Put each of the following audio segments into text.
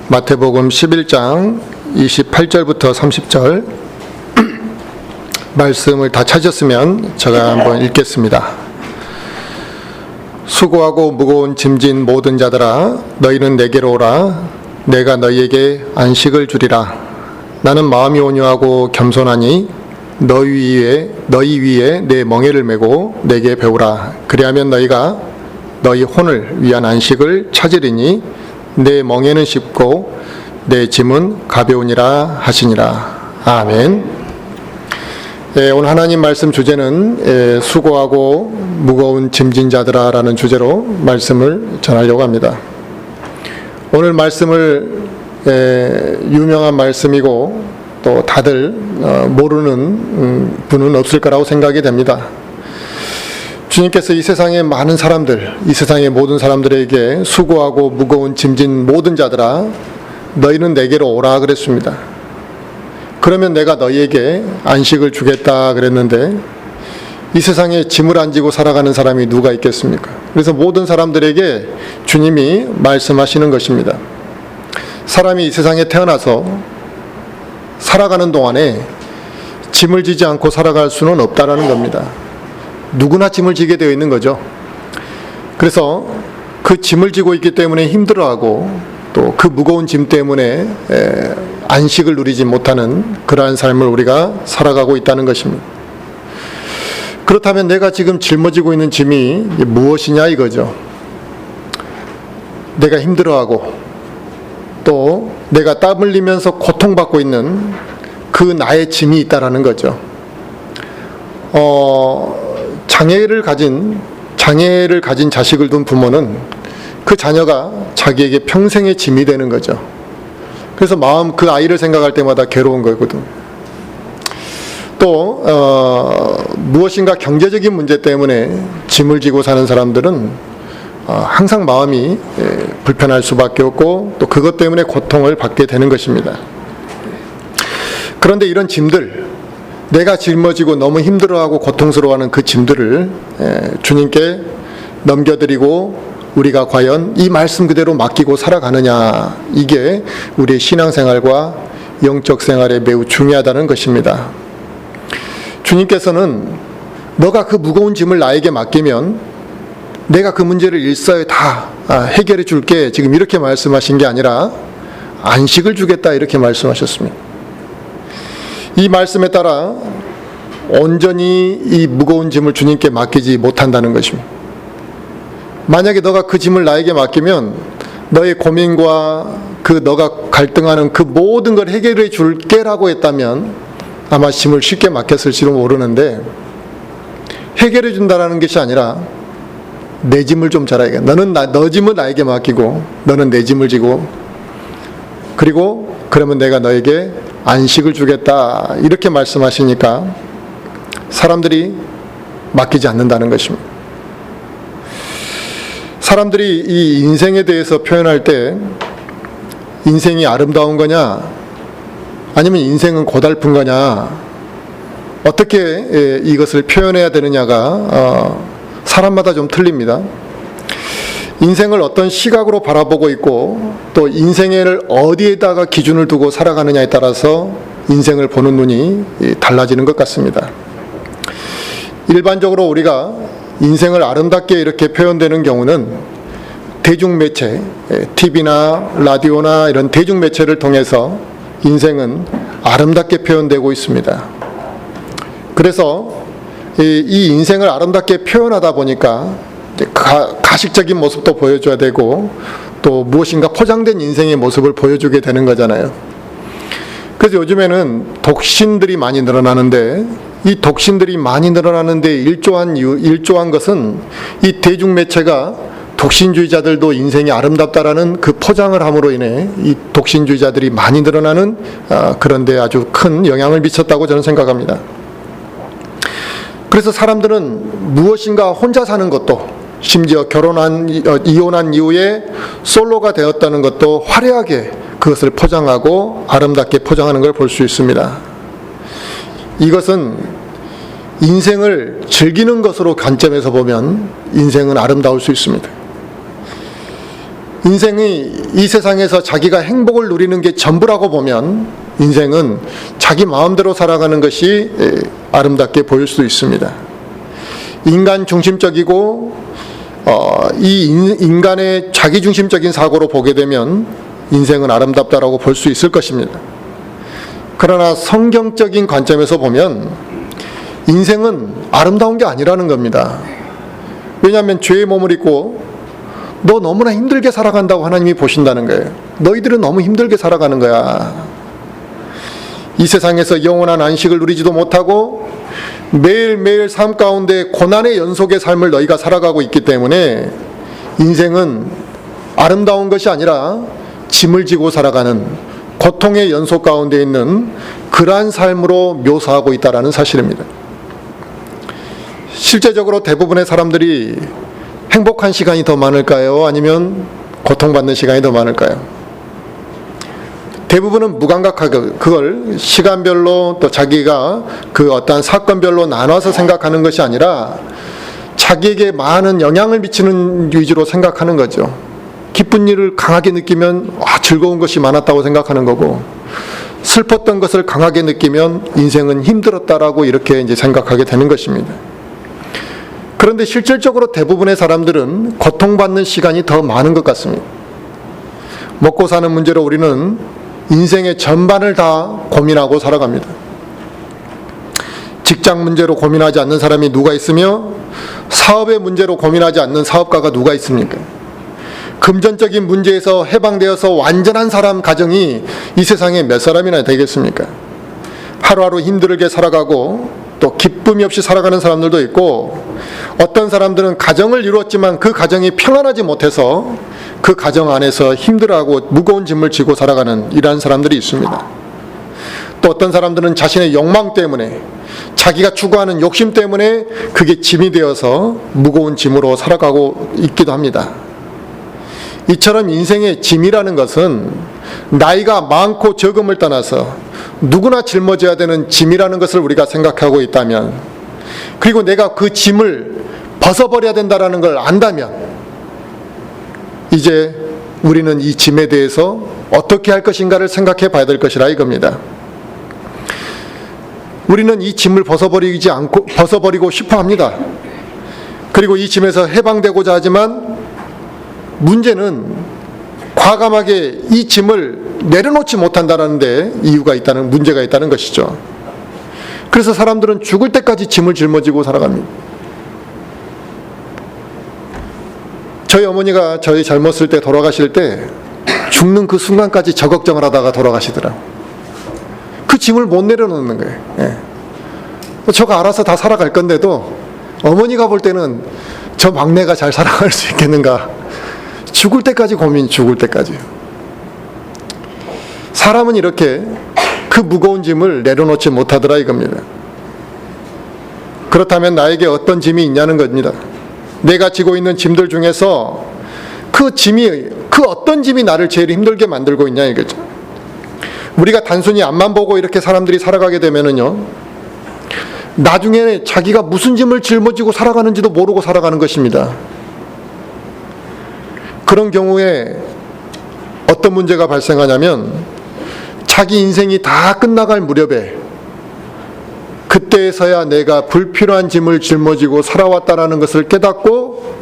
마태복음 11장 28절부터 30절 말씀을 다 찾았으면 제가 한번 읽겠습니다. 수고하고 무거운 짐진 모든 자들아 너희는 내게로 오라. 내가 너희에게 안식을 주리라. 나는 마음이 온유하고 겸손하니 너희 위에 내 멍에를 메고 내게 배우라. 그리하면 너희가 너희 혼을 위한 안식을 찾으리니 내 멍에는 쉽고 내 짐은 가벼우니라 하시니라. 아멘. 오늘 하나님 말씀 주제는 수고하고 무거운 짐진 자들아 라는 주제로 말씀을 전하려고 합니다. 오늘 말씀을 유명한 말씀이고 또 다들 모르는 분은 없을 거라고 생각이 됩니다. 주님께서 이 세상의 많은 사람들, 이 세상의 모든 사람들에게 수고하고 무거운 짐진 모든 자들아 너희는 내게로 오라 그랬습니다. 그러면 내가 너희에게 안식을 주겠다 그랬는데 이 세상에 짐을 안 지고 살아가는 사람이 누가 있겠습니까? 그래서 모든 사람들에게 주님이 말씀하시는 것입니다. 사람이 이 세상에 태어나서 살아가는 동안에 짐을 지지 않고 살아갈 수는 없다라는 겁니다. 누구나 짐을 지게 되어 있는 거죠. 그래서 그 짐을 지고 있기 때문에 힘들어하고 또 그 무거운 짐 때문에 안식을 누리지 못하는 그러한 삶을 우리가 살아가고 있다는 것입니다. 그렇다면 내가 지금 짊어지고 있는 짐이 무엇이냐 이거죠. 내가 힘들어하고 또 내가 땀 흘리면서 고통받고 있는 그 나의 짐이 있다라는 거죠. 장애를 가진 자식을 둔 부모는 그 자녀가 자기에게 평생의 짐이 되는 거죠. 그래서 그 아이를 생각할 때마다 괴로운 거거든. 또 무엇인가 경제적인 문제 때문에 짐을 지고 사는 사람들은 항상 마음이 불편할 수밖에 없고 또 그것 때문에 고통을 받게 되는 것입니다. 그런데 이런 짐들, 내가 짊어지고 너무 힘들어하고 고통스러워하는 그 짐들을 주님께 넘겨드리고 우리가 과연 이 말씀 그대로 맡기고 살아가느냐, 이게 우리의 신앙생활과 영적 생활에 매우 중요하다는 것입니다. 주님께서는 너가 그 무거운 짐을 나에게 맡기면 내가 그 문제를 일사에 다 해결해 줄게, 지금 이렇게 말씀하신 게 아니라 안식을 주겠다 이렇게 말씀하셨습니다. 이 말씀에 따라 온전히 이 무거운 짐을 주님께 맡기지 못한다는 것입니다. 만약에 너가 그 짐을 나에게 맡기면 너의 고민과 너가 갈등하는 그 모든 걸 해결해 줄게라고 했다면 아마 짐을 쉽게 맡겼을지도 모르는데, 해결해 준다라는 것이 아니라 내 짐을 좀 잘 알게, 너 짐을 나에게 맡기고 너는 내 짐을 지고, 그리고 그러면 내가 너에게 안식을 주겠다 이렇게 말씀하시니까 사람들이 맡기지 않는다는 것입니다. 사람들이 이 인생에 대해서 표현할 때 인생이 아름다운 거냐 아니면 인생은 고달픈 거냐, 어떻게 이것을 표현해야 되느냐가 사람마다 좀 틀립니다. 인생을 어떤 시각으로 바라보고 있고 또 인생을 어디에다가 기준을 두고 살아가느냐에 따라서 인생을 보는 눈이 달라지는 것 같습니다. 일반적으로 우리가 인생을 아름답게 이렇게 표현되는 경우는 대중매체, TV나 라디오나 이런 대중매체를 통해서 인생은 아름답게 표현되고 있습니다. 그래서 이 인생을 아름답게 표현하다 보니까 가식적인 모습도 보여줘야 되고 또 무엇인가 포장된 인생의 모습을 보여주게 되는 거잖아요. 그래서 요즘에는 독신들이 많이 늘어나는데, 이 독신들이 많이 늘어나는데 일조한 것은 이 대중매체가 독신주의자들도 인생이 아름답다라는 그 포장을 함으로 인해 이 독신주의자들이 많이 늘어나는 그런 데 아주 큰 영향을 미쳤다고 저는 생각합니다. 그래서 사람들은 무엇인가 혼자 사는 것도, 심지어 이혼한 이후에 솔로가 되었다는 것도 화려하게 그것을 포장하고 아름답게 포장하는 걸 볼 수 있습니다. 이것은 인생을 즐기는 것으로 관점에서 보면 인생은 아름다울 수 있습니다. 인생이 이 세상에서 자기가 행복을 누리는 게 전부라고 보면 인생은 자기 마음대로 살아가는 것이 아름답게 보일 수도 있습니다. 인간 중심적이고 이 인간의 자기중심적인 사고로 보게 되면 인생은 아름답다라고 볼 수 있을 것입니다. 그러나 성경적인 관점에서 보면 인생은 아름다운 게 아니라는 겁니다. 왜냐하면 죄의 몸을 입고 너 너무나 힘들게 살아간다고 하나님이 보신다는 거예요. 너희들은 너무 힘들게 살아가는 거야. 이 세상에서 영원한 안식을 누리지도 못하고 매일매일 삶 가운데 고난의 연속의 삶을 너희가 살아가고 있기 때문에 인생은 아름다운 것이 아니라 짐을 지고 살아가는 고통의 연속 가운데 있는 그러한 삶으로 묘사하고 있다는 사실입니다. 실제적으로 대부분의 사람들이 행복한 시간이 더 많을까요? 아니면 고통받는 시간이 더 많을까요? 대부분은 무감각하게 그걸 시간별로 또 자기가 그 어떠한 사건별로 나눠서 생각하는 것이 아니라 자기에게 많은 영향을 미치는 위주로 생각하는 거죠. 기쁜 일을 강하게 느끼면 즐거운 것이 많았다고 생각하는 거고, 슬펐던 것을 강하게 느끼면 인생은 힘들었다라고 이렇게 이제 생각하게 되는 것입니다. 그런데 실질적으로 대부분의 사람들은 고통받는 시간이 더 많은 것 같습니다. 먹고 사는 문제로 우리는 인생의 전반을 다 고민하고 살아갑니다. 직장 문제로 고민하지 않는 사람이 누가 있으며 사업의 문제로 고민하지 않는 사업가가 누가 있습니까? 금전적인 문제에서 해방되어서 완전한 사람 가정이 이 세상에 몇 사람이나 되겠습니까? 하루하루 힘들게 살아가고 또 기쁨이 없이 살아가는 사람들도 있고, 어떤 사람들은 가정을 이루었지만 그 가정이 평안하지 못해서 그 가정 안에서 힘들어하고 무거운 짐을 지고 살아가는 이러한 사람들이 있습니다. 또 어떤 사람들은 자신의 욕망 때문에, 자기가 추구하는 욕심 때문에 그게 짐이 되어서 무거운 짐으로 살아가고 있기도 합니다. 이처럼 인생의 짐이라는 것은 나이가 많고 적음을 떠나서 누구나 짊어져야 되는 짐이라는 것을 우리가 생각하고 있다면, 그리고 내가 그 짐을 벗어버려야 된다는 걸 안다면, 이제 우리는 이 짐에 대해서 어떻게 할 것인가를 생각해 봐야 될 것이라 이겁니다. 우리는 이 짐을 벗어버리고 싶어 합니다. 그리고 이 짐에서 해방되고자 하지만 문제는 과감하게 이 짐을 내려놓지 못한다는 데 문제가 있다는 것이죠. 그래서 사람들은 죽을 때까지 짐을 짊어지고 살아갑니다. 저희 어머니가 저희 젊었을 때 돌아가실 때 죽는 그 순간까지 저 걱정을 하다가 돌아가시더라고요. 그 짐을 못 내려놓는 거예요. 예. 저가 알아서 다 살아갈 건데도 어머니가 볼 때는 저 막내가 잘 살아갈 수 있겠는가, 죽을 때까지 고민, 죽을 때까지. 사람은 이렇게 그 무거운 짐을 내려놓지 못하더라 이겁니다. 그렇다면 나에게 어떤 짐이 있냐는 겁니다. 내가 지고 있는 짐들 중에서 그 어떤 짐이 나를 제일 힘들게 만들고 있냐 이거죠. 우리가 단순히 앞만 보고 이렇게 사람들이 살아가게 되면은요, 나중에 자기가 무슨 짐을 짊어지고 살아가는지도 모르고 살아가는 것입니다. 그런 경우에 어떤 문제가 발생하냐면, 자기 인생이 다 끝나갈 무렵에 그때에서야 내가 불필요한 짐을 짊어지고 살아왔다는 것을 깨닫고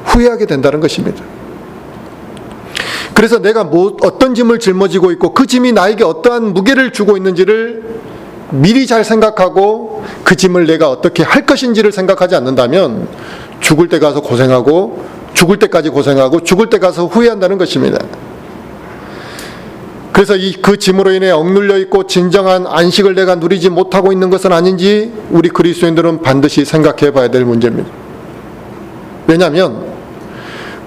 후회하게 된다는 것입니다. 그래서 내가 어떤 짐을 짊어지고 있고 그 짐이 나에게 어떠한 무게를 주고 있는지를 미리 잘 생각하고 그 짐을 내가 어떻게 할 것인지를 생각하지 않는다면 죽을 때 가서 고생하고, 죽을 때까지 고생하고, 죽을 때 가서 후회한다는 것입니다. 그래서 그 짐으로 인해 억눌려 있고 진정한 안식을 내가 누리지 못하고 있는 것은 아닌지 우리 그리스도인들은 반드시 생각해 봐야 될 문제입니다. 왜냐하면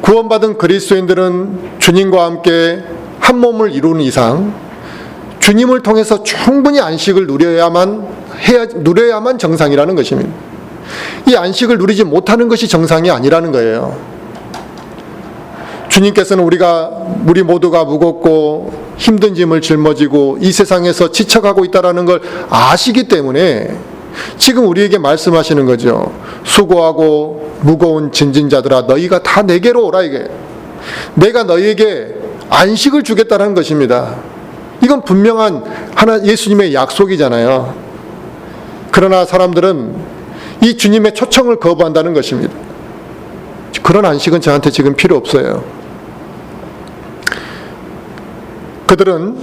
구원받은 그리스도인들은 주님과 함께 한 몸을 이루는 이상 주님을 통해서 충분히 안식을 누려야만 정상이라는 것입니다. 이 안식을 누리지 못하는 것이 정상이 아니라는 거예요. 주님께서는 우리 모두가 무겁고 힘든 짐을 짊어지고 이 세상에서 지쳐가고 있다는 걸 아시기 때문에 지금 우리에게 말씀하시는 거죠. 수고하고 무거운 짐진 자들아 너희가 다 내게로 오라. 이게 내가 너희에게 안식을 주겠다는 것입니다. 이건 분명한 예수님의 약속이잖아요. 그러나 사람들은 이 주님의 초청을 거부한다는 것입니다. 그런 안식은 저한테 지금 필요 없어요. 그들은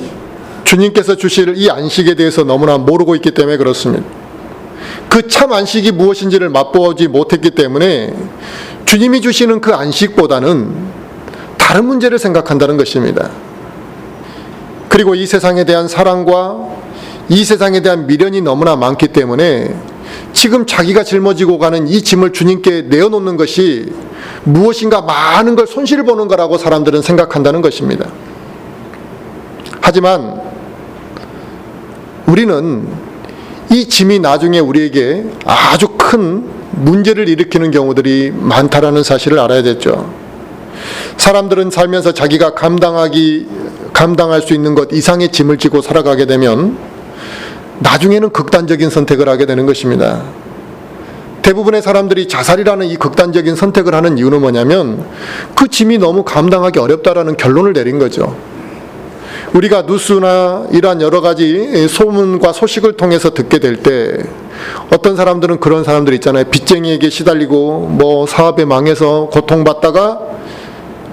주님께서 주실 이 안식에 대해서 너무나 모르고 있기 때문에 그렇습니다. 그 참 안식이 무엇인지를 맛보지 못했기 때문에 주님이 주시는 그 안식보다는 다른 문제를 생각한다는 것입니다. 그리고 이 세상에 대한 사랑과 이 세상에 대한 미련이 너무나 많기 때문에 지금 자기가 짊어지고 가는 이 짐을 주님께 내어놓는 것이 무엇인가 많은 걸 손실 보는 거라고 사람들은 생각한다는 것입니다. 하지만 우리는 이 짐이 나중에 우리에게 아주 큰 문제를 일으키는 경우들이 많다라는 사실을 알아야 되죠. 사람들은 살면서 자기가 감당할 수 있는 것 이상의 짐을 지고 살아가게 되면 나중에는 극단적인 선택을 하게 되는 것입니다. 대부분의 사람들이 자살이라는 이 극단적인 선택을 하는 이유는 뭐냐면 그 짐이 너무 감당하기 어렵다라는 결론을 내린 거죠. 우리가 뉴스나 이러한 여러 가지 소문과 소식을 통해서 듣게 될 때 어떤 사람들은 그런 사람들 있잖아요. 빚쟁이에게 시달리고 사업에 망해서 고통받다가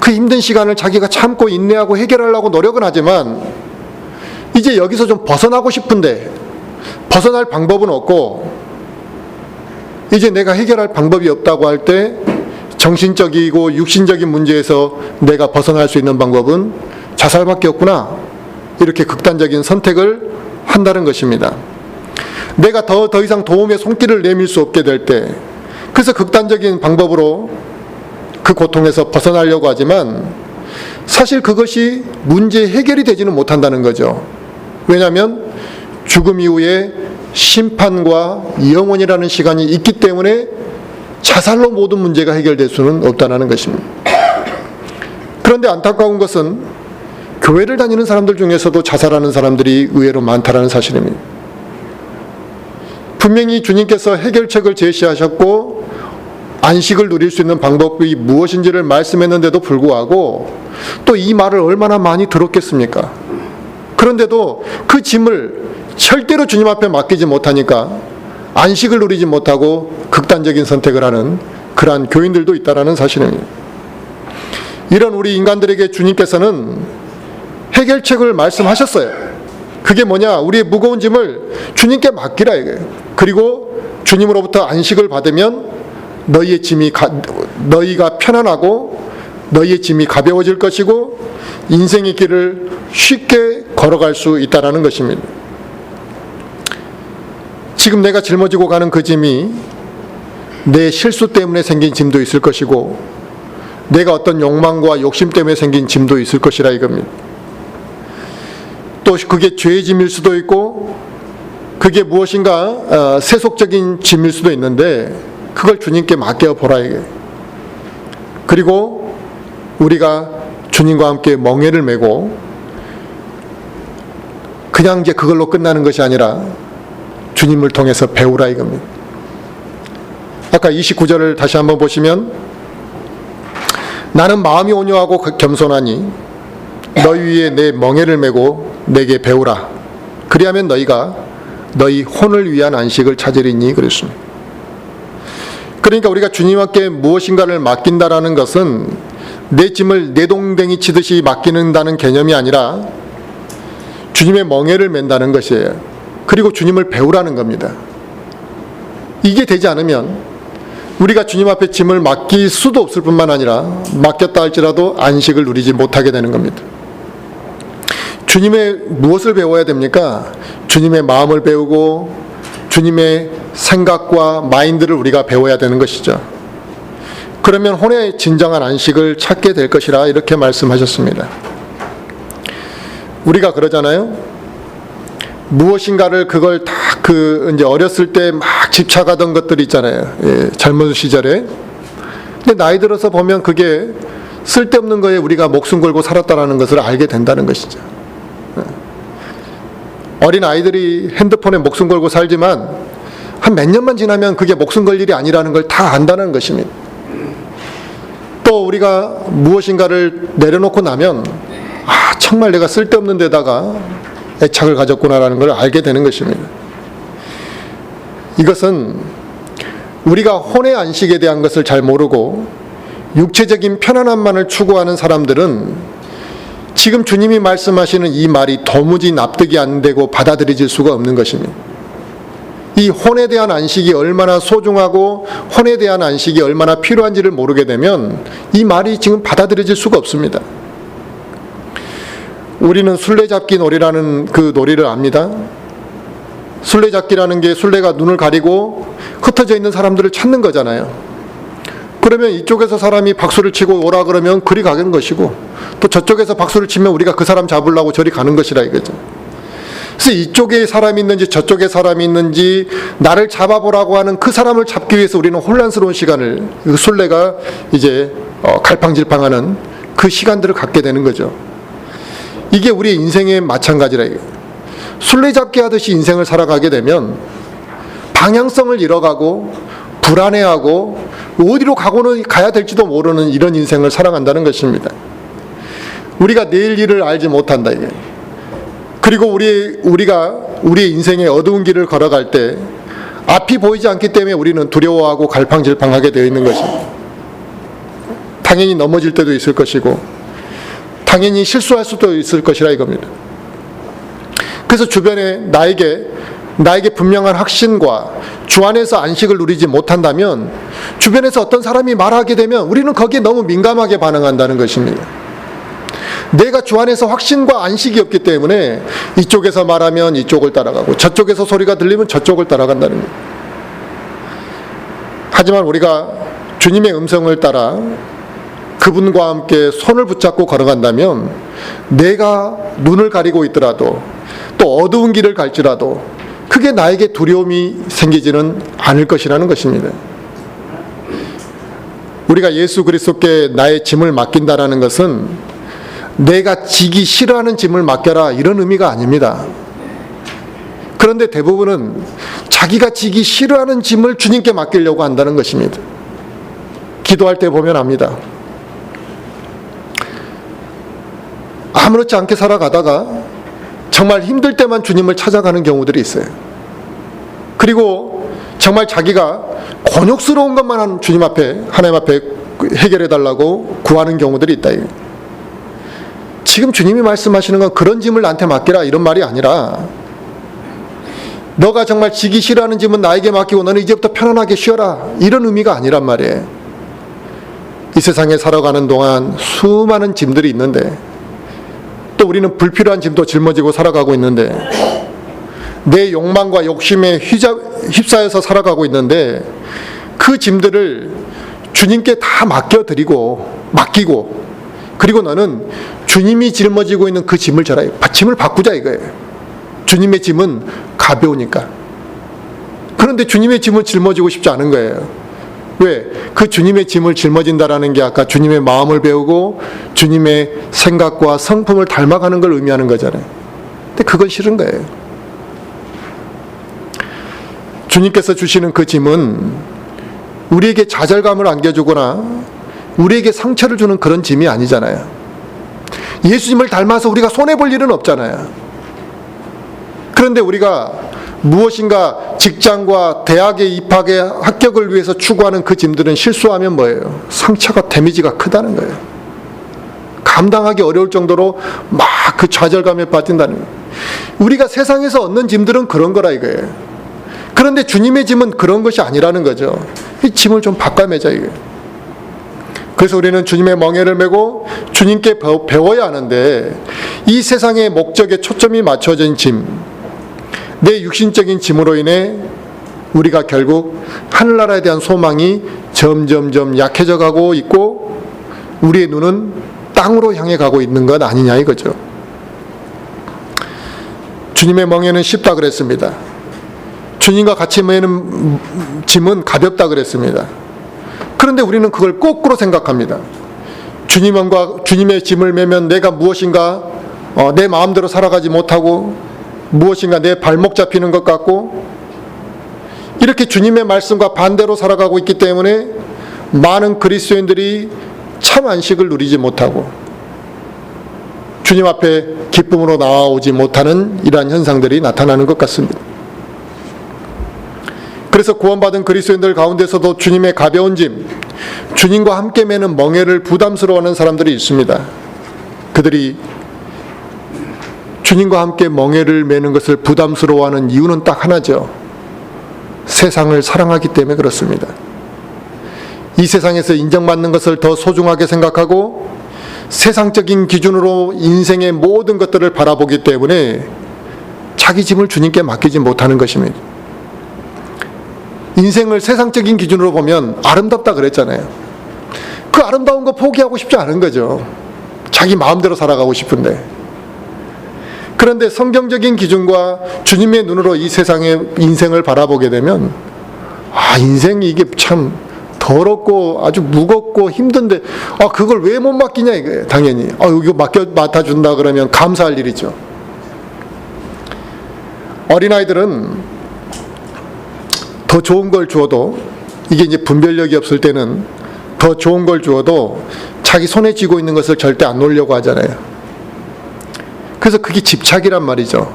그 힘든 시간을 자기가 참고 인내하고 해결하려고 노력은 하지만 이제 여기서 좀 벗어나고 싶은데 벗어날 방법은 없고 이제 내가 해결할 방법이 없다고 할 때 정신적이고 육신적인 문제에서 내가 벗어날 수 있는 방법은 자살밖에 없구나. 이렇게 극단적인 선택을 한다는 것입니다. 내가 더 이상 도움의 손길을 내밀 수 없게 될 때 그래서 극단적인 방법으로 그 고통에서 벗어나려고 하지만 사실 그것이 문제 해결이 되지는 못한다는 거죠. 왜냐하면 죽음 이후에 심판과 영원이라는 시간이 있기 때문에 자살로 모든 문제가 해결될 수는 없다는 것입니다. 그런데 안타까운 것은 교회를 다니는 사람들 중에서도 자살하는 사람들이 의외로 많다는 사실입니다. 분명히 주님께서 해결책을 제시하셨고 안식을 누릴 수 있는 방법이 무엇인지를 말씀했는데도 불구하고 또 이 말을 얼마나 많이 들었겠습니까? 그런데도 그 짐을 절대로 주님 앞에 맡기지 못하니까 안식을 누리지 못하고 극단적인 선택을 하는 그러한 교인들도 있다는 사실입니다. 이런 우리 인간들에게 주님께서는 해결책을 말씀하셨어요. 그게 뭐냐? 우리의 무거운 짐을 주님께 맡기라 이거예요. 그리고 주님으로부터 안식을 받으면 너희가 편안하고 너희의 짐이 가벼워질 것이고 인생의 길을 쉽게 걸어갈 수 있다는 것입니다. 지금 내가 짊어지고 가는 그 짐이 내 실수 때문에 생긴 짐도 있을 것이고 내가 어떤 욕망과 욕심 때문에 생긴 짐도 있을 것이라 이겁니다. 또 그게 죄의 짐일 수도 있고 그게 무엇인가 세속적인 짐일 수도 있는데 그걸 주님께 맡겨보라 이게. 그리고 우리가 주님과 함께 멍에를 메고 그냥 이제 그걸로 끝나는 것이 아니라 주님을 통해서 배우라 이겁니다. 아까 29절을 다시 한번 보시면 나는 마음이 온유하고 겸손하니 너희 위에 내 멍에를 메고 내게 배우라. 그리하면 너희가 너희 혼을 위한 안식을 찾으리니 그랬습니다. 그러니까 우리가 주님께 무엇인가를 맡긴다라는 것은 내 짐을 내동댕이 치듯이 맡기는다는 개념이 아니라 주님의 멍에를 맨다는 것이에요. 그리고 주님을 배우라는 겁니다. 이게 되지 않으면 우리가 주님 앞에 짐을 맡길 수도 없을 뿐만 아니라 맡겼다 할지라도 안식을 누리지 못하게 되는 겁니다. 주님의 무엇을 배워야 됩니까? 주님의 마음을 배우고 주님의 생각과 마인드를 우리가 배워야 되는 것이죠. 그러면 혼의 진정한 안식을 찾게 될 것이라 이렇게 말씀하셨습니다. 우리가 그러잖아요. 무엇인가를 그걸 다 이제 어렸을 때 막 집착하던 것들 있잖아요. 예, 젊은 시절에. 근데 나이 들어서 보면 그게 쓸데없는 거에 우리가 목숨 걸고 살았다는 것을 알게 된다는 것이죠. 어린 아이들이 핸드폰에 목숨 걸고 살지만 한 몇 년만 지나면 그게 목숨 걸 일이 아니라는 걸 다 안다는 것입니다. 또 우리가 무엇인가를 내려놓고 나면 정말 내가 쓸데없는 데다가 애착을 가졌구나라는 걸 알게 되는 것입니다. 이것은 우리가 혼의 안식에 대한 것을 잘 모르고 육체적인 편안함만을 추구하는 사람들은 지금 주님이 말씀하시는 이 말이 도무지 납득이 안 되고 받아들여질 수가 없는 것입니다. 이 혼에 대한 안식이 얼마나 소중하고 혼에 대한 안식이 얼마나 필요한지를 모르게 되면 이 말이 지금 받아들여질 수가 없습니다. 우리는 술래잡기 놀이라는 그 놀이를 압니다. 술래잡기라는 게 술래가 눈을 가리고 흩어져 있는 사람들을 찾는 거잖아요. 그러면 이쪽에서 사람이 박수를 치고 오라 그러면 그리 가는 것이고, 또 저쪽에서 박수를 치면 우리가 그 사람 잡으려고 저리 가는 것이라 이거죠. 그래서 이쪽에 사람이 있는지 저쪽에 사람이 있는지 나를 잡아보라고 하는 그 사람을 잡기 위해서 우리는 혼란스러운 시간을, 그 술래가 이제 갈팡질팡하는 그 시간들을 갖게 되는 거죠. 이게 우리의 인생의 마찬가지라 이거예요. 술래잡기 하듯이 인생을 살아가게 되면 방향성을 잃어가고 불안해하고 어디로 가고는 가야 될지도 모르는 이런 인생을 살아간다는 것입니다. 우리가 내일 일을 알지 못한다 이게. 그리고 우리가 우리의 인생의 어두운 길을 걸어갈 때 앞이 보이지 않기 때문에 우리는 두려워하고 갈팡질팡하게 되어 있는 것입니다. 당연히 넘어질 때도 있을 것이고 당연히 실수할 수도 있을 것이라 이겁니다. 그래서 주변에 나에게 분명한 확신과 주 안에서 안식을 누리지 못한다면 주변에서 어떤 사람이 말하게 되면 우리는 거기에 너무 민감하게 반응한다는 것입니다. 내가 주 안에서 확신과 안식이 없기 때문에 이쪽에서 말하면 이쪽을 따라가고 저쪽에서 소리가 들리면 저쪽을 따라간다는 거예요. 하지만 우리가 주님의 음성을 따라 그분과 함께 손을 붙잡고 걸어간다면 내가 눈을 가리고 있더라도 또 어두운 길을 갈지라도 크게 나에게 두려움이 생기지는 않을 것이라는 것입니다. 우리가 예수 그리스도께 나의 짐을 맡긴다라는 것은 내가 지기 싫어하는 짐을 맡겨라 이런 의미가 아닙니다. 그런데 대부분은 자기가 지기 싫어하는 짐을 주님께 맡기려고 한다는 것입니다. 기도할 때 보면 압니다. 아무렇지 않게 살아가다가 정말 힘들 때만 주님을 찾아가는 경우들이 있어요. 그리고 정말 자기가 곤욕스러운 것만 주님 앞에, 하나님 앞에 해결해달라고 구하는 경우들이 있다. 지금 주님이 말씀하시는 건 그런 짐을 나한테 맡기라 이런 말이 아니라 너가 정말 지기 싫어하는 짐은 나에게 맡기고 너는 이제부터 편안하게 쉬어라 이런 의미가 아니란 말이에요. 이 세상에 살아가는 동안 수많은 짐들이 있는데 또 우리는 불필요한 짐도 짊어지고 살아가고 있는데 내 욕망과 욕심에 휩싸여서 살아가고 있는데 그 짐들을 주님께 다 맡기고 그리고 너는 주님이 짊어지고 있는 그 짐을 져라. 짐을 바꾸자 이거예요. 주님의 짐은 가벼우니까. 그런데 주님의 짐을 짊어지고 싶지 않은 거예요. 왜? 그 주님의 짐을 짊어진다라는 게 아까 주님의 마음을 배우고 주님의 생각과 성품을 닮아가는 걸 의미하는 거잖아요. 근데 그건 싫은 거예요. 주님께서 주시는 그 짐은 우리에게 좌절감을 안겨주거나 우리에게 상처를 주는 그런 짐이 아니잖아요. 예수님을 닮아서 우리가 손해볼 일은 없잖아요. 그런데 우리가 무엇인가 직장과 대학에 입학의 합격을 위해서 추구하는 그 짐들은 실수하면 뭐예요? 상처가 데미지가 크다는 거예요. 감당하기 어려울 정도로 막 그 좌절감에 빠진다는 거예요. 우리가 세상에서 얻는 짐들은 그런 거라 이거예요. 그런데 주님의 짐은 그런 것이 아니라는 거죠. 이 짐을 좀 바꿔매자 이거예요. 그래서 우리는 주님의 멍에를 메고 주님께 배워야 하는데 이 세상의 목적에 초점이 맞춰진 짐, 내 육신적인 짐으로 인해 우리가 결국 하늘나라에 대한 소망이 점점점 약해져 가고 있고 우리의 눈은 땅으로 향해 가고 있는 것 아니냐 이거죠. 주님의 멍에는 쉽다 그랬습니다. 주님과 같이 매는 짐은 가볍다 그랬습니다. 그런데 우리는 그걸 거꾸로 생각합니다. 주님의 짐을 매면 내가 무엇인가 내 마음대로 살아가지 못하고 무엇인가 내 발목 잡히는 것 같고 이렇게 주님의 말씀과 반대로 살아가고 있기 때문에 많은 그리스도인들이 참 안식을 누리지 못하고 주님 앞에 기쁨으로 나아오지 못하는 이러한 현상들이 나타나는 것 같습니다. 그래서 구원받은 그리스도인들 가운데서도 주님의 가벼운 짐, 주님과 함께 매는 멍에를 부담스러워하는 사람들이 있습니다. 그들이 주님과 함께 멍에를 매는 것을 부담스러워하는 이유는 딱 하나죠. 세상을 사랑하기 때문에 그렇습니다. 이 세상에서 인정받는 것을 더 소중하게 생각하고 세상적인 기준으로 인생의 모든 것들을 바라보기 때문에 자기 짐을 주님께 맡기지 못하는 것입니다. 인생을 세상적인 기준으로 보면 아름답다 그랬잖아요. 그 아름다운 거 포기하고 싶지 않은 거죠. 자기 마음대로 살아가고 싶은데. 그런데 성경적인 기준과 주님의 눈으로 이 세상의 인생을 바라보게 되면 인생이 이게 참 더럽고 아주 무겁고 힘든데 그걸 왜 못 맡기냐 이거예요. 당연히 이거 맡아준다 그러면 감사할 일이죠. 어린아이들은 더 좋은 걸 주어도, 이게 이제 분별력이 없을 때는 더 좋은 걸 주어도 자기 손에 쥐고 있는 것을 절대 안 놓으려고 하잖아요. 그래서 그게 집착이란 말이죠.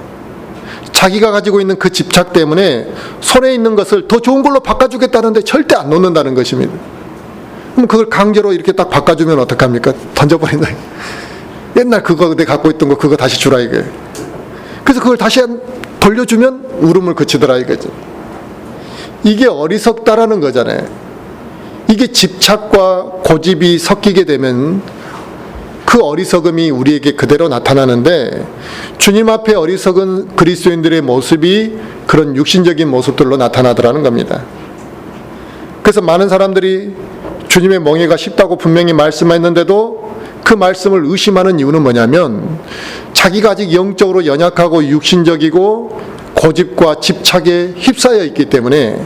자기가 가지고 있는 그 집착 때문에 손에 있는 것을 더 좋은 걸로 바꿔주겠다는데 절대 안 놓는다는 것입니다. 그럼 그걸 강제로 이렇게 딱 바꿔주면 어떡합니까? 던져버린다. 옛날 그거 내가 갖고 있던 거 그거 다시 주라 이거예요. 그래서 그걸 다시 돌려주면 울음을 그치더라 이거죠. 이게 어리석다라는 거잖아요. 이게 집착과 고집이 섞이게 되면 그 어리석음이 우리에게 그대로 나타나는데, 주님 앞에 어리석은 그리스도인들의 모습이 그런 육신적인 모습들로 나타나더라는 겁니다. 그래서 많은 사람들이 주님의 멍에가 쉽다고 분명히 말씀했는데도 그 말씀을 의심하는 이유는 뭐냐면, 자기가 아직 영적으로 연약하고 육신적이고 고집과 집착에 휩싸여 있기 때문에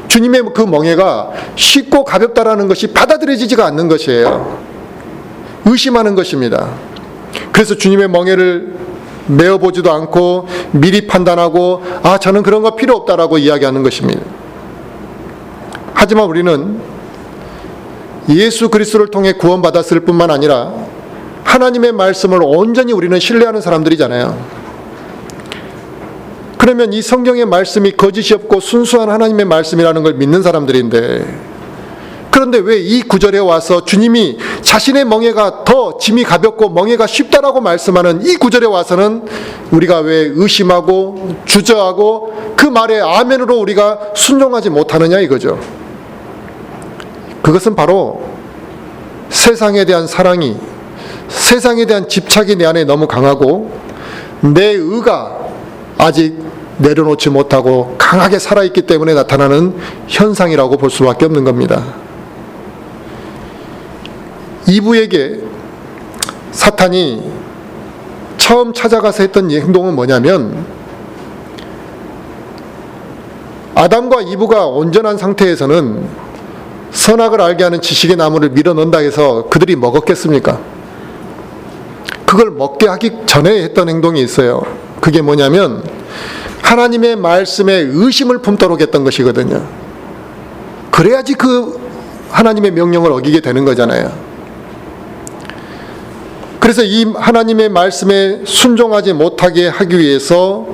주님의 그 멍에가 쉽고 가볍다라는 것이 받아들여지지가 않는 것이에요. 의심하는 것입니다. 그래서 주님의 멍에를 메어보지도 않고 미리 판단하고 저는 그런 거 필요 없다라고 이야기하는 것입니다. 하지만 우리는 예수 그리스도를 통해 구원받았을 뿐만 아니라 하나님의 말씀을 온전히 우리는 신뢰하는 사람들이잖아요. 그러면 이 성경의 말씀이 거짓이 없고 순수한 하나님의 말씀이라는 걸 믿는 사람들인데, 그런데 왜 이 구절에 와서 주님이 자신의 멍에가 더 짐이 가볍고 멍에가 쉽다라고 말씀하는 이 구절에 와서는 우리가 왜 의심하고 주저하고 그 말에 아멘으로 우리가 순종하지 못하느냐 이거죠. 그것은 바로 세상에 대한 사랑이, 세상에 대한 집착이 내 안에 너무 강하고 내 의가 아직 내려놓지 못하고 강하게 살아있기 때문에 나타나는 현상이라고 볼 수밖에 없는 겁니다. 이브에게 사탄이 처음 찾아가서 했던 행동은 뭐냐면, 아담과 이브가 온전한 상태에서는 선악을 알게 하는 지식의 나무를 밀어넣는다 해서 그들이 먹었겠습니까? 그걸 먹게 하기 전에 했던 행동이 있어요. 그게 뭐냐면 하나님의 말씀에 의심을 품도록 했던 것이거든요. 그래야지 그 하나님의 명령을 어기게 되는 거잖아요. 그래서 이 하나님의 말씀에 순종하지 못하게 하기 위해서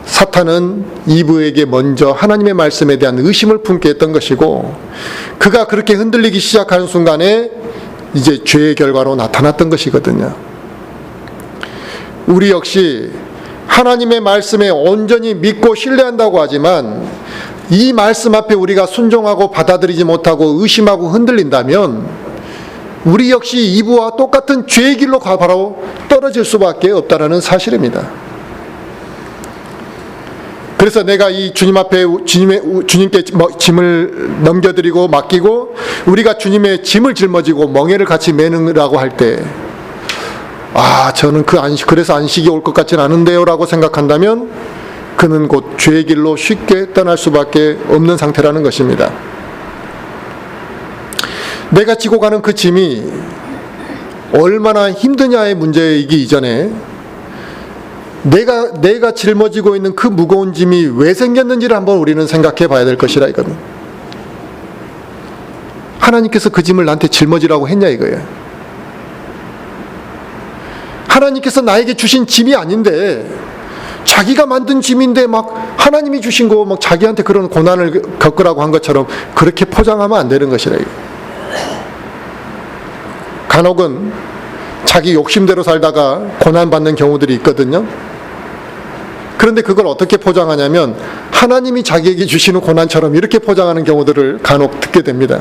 사탄은 이브에게 먼저 하나님의 말씀에 대한 의심을 품게 했던 것이고, 그가 그렇게 흔들리기 시작하는 순간에 이제 죄의 결과로 나타났던 것이거든요. 우리 역시 하나님의 말씀에 온전히 믿고 신뢰한다고 하지만 이 말씀 앞에 우리가 순종하고 받아들이지 못하고 의심하고 흔들린다면 우리 역시 이브와 똑같은 죄의 길로 바로 떨어질 수밖에 없다는 사실입니다. 그래서 내가 이 주님 앞에 주님께 짐을 넘겨드리고 맡기고 우리가 주님의 짐을 짊어지고 멍에를 같이 매느라고 할 때 저는 그래서 안식이 올 것 같진 않은데요 라고 생각한다면 그는 곧 죄의 길로 쉽게 떠날 수밖에 없는 상태라는 것입니다. 내가 지고 가는 그 짐이 얼마나 힘드냐의 문제이기 이전에 내가 짊어지고 있는 그 무거운 짐이 왜 생겼는지를 한번 우리는 생각해 봐야 될 것이라 이겁니다. 하나님께서 그 짐을 나한테 짊어지라고 했냐 이거예요. 하나님께서 나에게 주신 짐이 아닌데 자기가 만든 짐인데 막 하나님이 주신 거 막 자기한테 그런 고난을 겪으라고 한 것처럼 그렇게 포장하면 안 되는 것이라. 간혹은 자기 욕심대로 살다가 고난받는 경우들이 있거든요. 그런데 그걸 어떻게 포장하냐면 하나님이 자기에게 주시는 고난처럼 이렇게 포장하는 경우들을 간혹 듣게 됩니다.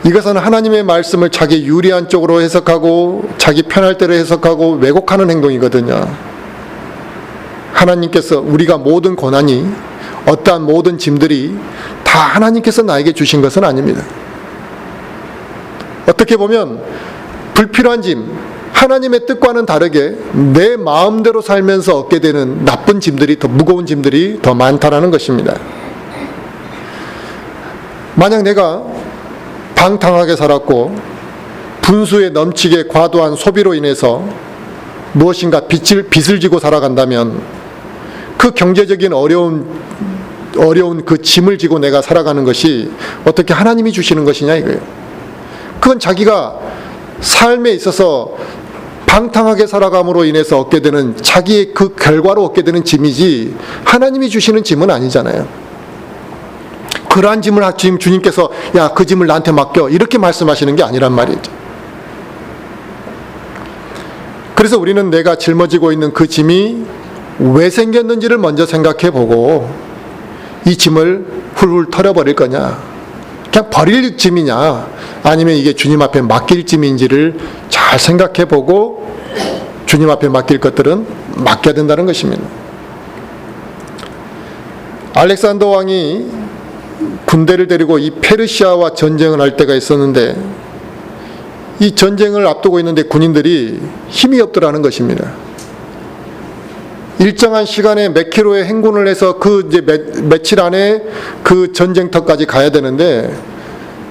이것은 하나님의 말씀을 자기 유리한 쪽으로 해석하고 자기 편할 대로 해석하고 왜곡하는 행동이거든요. 하나님께서 우리가 모든 고난이 어떠한 모든 짐들이 다 하나님께서 나에게 주신 것은 아닙니다. 어떻게 보면 불필요한 짐, 하나님의 뜻과는 다르게 내 마음대로 살면서 얻게 되는 나쁜 짐들이 더 무거운 짐들이 더 많다라는 것입니다. 만약 내가 방탕하게 살았고 분수에 넘치게 과도한 소비로 인해서 무엇인가 빚을 지고 살아간다면 그 경제적인 어려운 그 짐을 지고 내가 살아가는 것이 어떻게 하나님이 주시는 것이냐 이거예요. 그건 자기가 삶에 있어서 방탕하게 살아감으로 인해서 얻게 되는 자기의 그 결과로 얻게 되는 짐이지 하나님이 주시는 짐은 아니잖아요. 그러한 짐을 지금 주님께서 야, 그 짐을 나한테 맡겨 이렇게 말씀하시는 게 아니란 말이죠. 그래서 우리는 내가 짊어지고 있는 그 짐이 왜 생겼는지를 먼저 생각해 보고 이 짐을 훌훌 털어버릴 거냐, 그냥 버릴 짐이냐, 아니면 이게 주님 앞에 맡길 짐인지를 잘 생각해 보고 주님 앞에 맡길 것들은 맡겨야 된다는 것입니다. 알렉산더 왕이 군대를 데리고 이 페르시아와 전쟁을 할 때가 있었는데 이 전쟁을 앞두고 있는데 군인들이 힘이 없더라는 것입니다. 일정한 시간에 몇 킬로의 행군을 해서 그 이제 며칠 안에 그 전쟁터까지 가야 되는데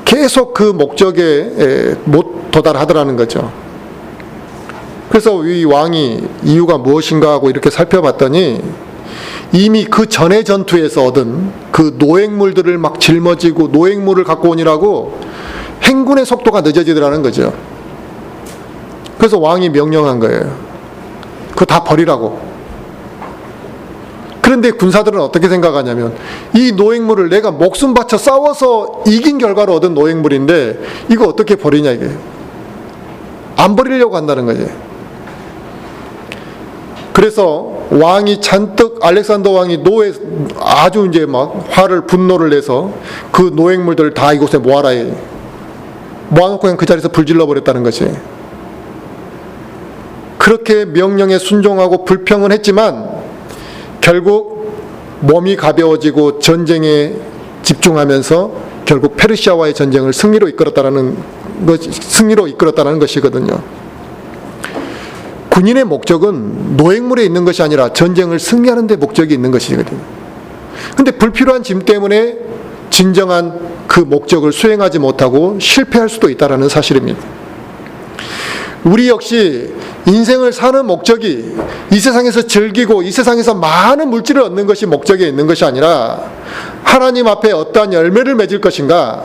계속 그 목적에 못 도달하더라는 거죠. 그래서 이 왕이 이유가 무엇인가 하고 이렇게 살펴봤더니 이미 그 전의 전투에서 얻은 그 노획물들을 막 짊어지고 노획물을 갖고 오니라고 행군의 속도가 늦어지더라는 거죠. 그래서 왕이 명령한 거예요. 그거 다 버리라고. 그런데 군사들은 어떻게 생각하냐면 이 노획물을 내가 목숨 바쳐 싸워서 이긴 결과로 얻은 노획물인데 이거 어떻게 버리냐 이게. 안 버리려고 한다는 거지. 그래서 왕이 잔뜩 알렉산더 왕이 아주 이제 막 분노를 내서 그 노획물들을 다 이곳에 모아라 해. 모아놓고 그냥 그 자리에서 불질러 버렸다는 것이. 그렇게 명령에 순종하고 불평은 했지만 결국 몸이 가벼워지고 전쟁에 집중하면서 결국 페르시아와의 전쟁을 승리로 이끌었다는 것이거든요. 군인의 목적은 노획물에 있는 것이 아니라 전쟁을 승리하는 데 목적이 있는 것이거든요. 그런데 불필요한 짐 때문에 진정한 그 목적을 수행하지 못하고 실패할 수도 있다는 사실입니다. 우리 역시 인생을 사는 목적이 이 세상에서 즐기고 이 세상에서 많은 물질을 얻는 것이 목적에 있는 것이 아니라 하나님 앞에 어떠한 열매를 맺을 것인가,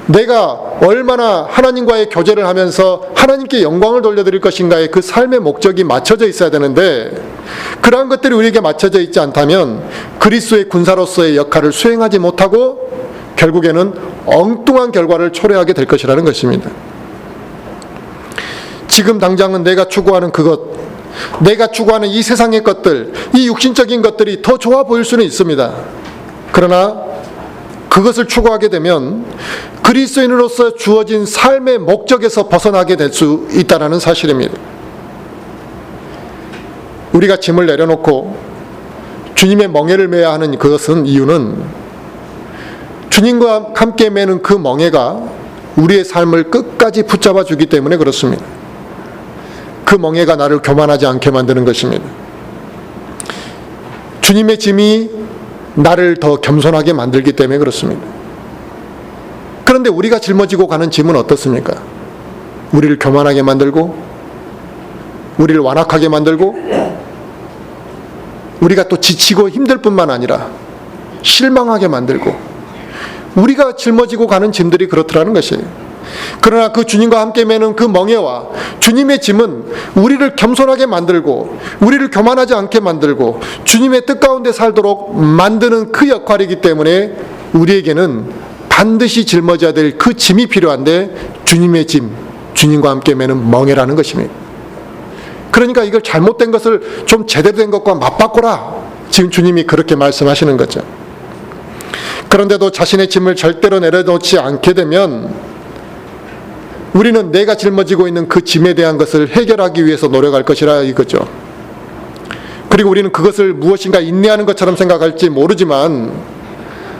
내가 얼마나 하나님과의 교제를 하면서 하나님께 영광을 돌려드릴 것인가에 그 삶의 목적이 맞춰져 있어야 되는데 그러한 것들이 우리에게 맞춰져 있지 않다면 그리스도의 군사로서의 역할을 수행하지 못하고 결국에는 엉뚱한 결과를 초래하게 될 것이라는 것입니다. 지금 당장은 내가 추구하는 그것, 내가 추구하는 이 세상의 것들, 이 육신적인 것들이 더 좋아 보일 수는 있습니다. 그러나 그것을 추구하게 되면 그리스도인으로서 주어진 삶의 목적에서 벗어나게 될 수 있다는 사실입니다. 우리가 짐을 내려놓고 주님의 멍에를 매야 하는 그것은 이유는 주님과 함께 매는 그 멍에가 우리의 삶을 끝까지 붙잡아 주기 때문에 그렇습니다. 그 멍에가 나를 교만하지 않게 만드는 것입니다. 주님의 짐이 나를 더 겸손하게 만들기 때문에 그렇습니다. 그런데 우리가 짊어지고 가는 짐은 어떻습니까? 우리를 교만하게 만들고, 우리를 완악하게 만들고, 우리가 또 지치고 힘들 뿐만 아니라 실망하게 만들고, 우리가 짊어지고 가는 짐들이 그렇더라는 것이에요. 그러나 그 주님과 함께 매는 그 멍에와 주님의 짐은 우리를 겸손하게 만들고 우리를 교만하지 않게 만들고 주님의 뜻 가운데 살도록 만드는 그 역할이기 때문에 우리에게는 반드시 짊어져야 될 그 짐이 필요한데 주님의 짐, 주님과 함께 매는 멍에라는 것입니다. 그러니까 이걸 잘못된 것을 좀 제대로 된 것과 맞바꿔라. 지금 주님이 그렇게 말씀하시는 거죠. 그런데도 자신의 짐을 절대로 내려놓지 않게 되면 우리는 내가 짊어지고 있는 그 짐에 대한 것을 해결하기 위해서 노력할 것이라 이거죠. 그리고 우리는 그것을 무엇인가 인내하는 것처럼 생각할지 모르지만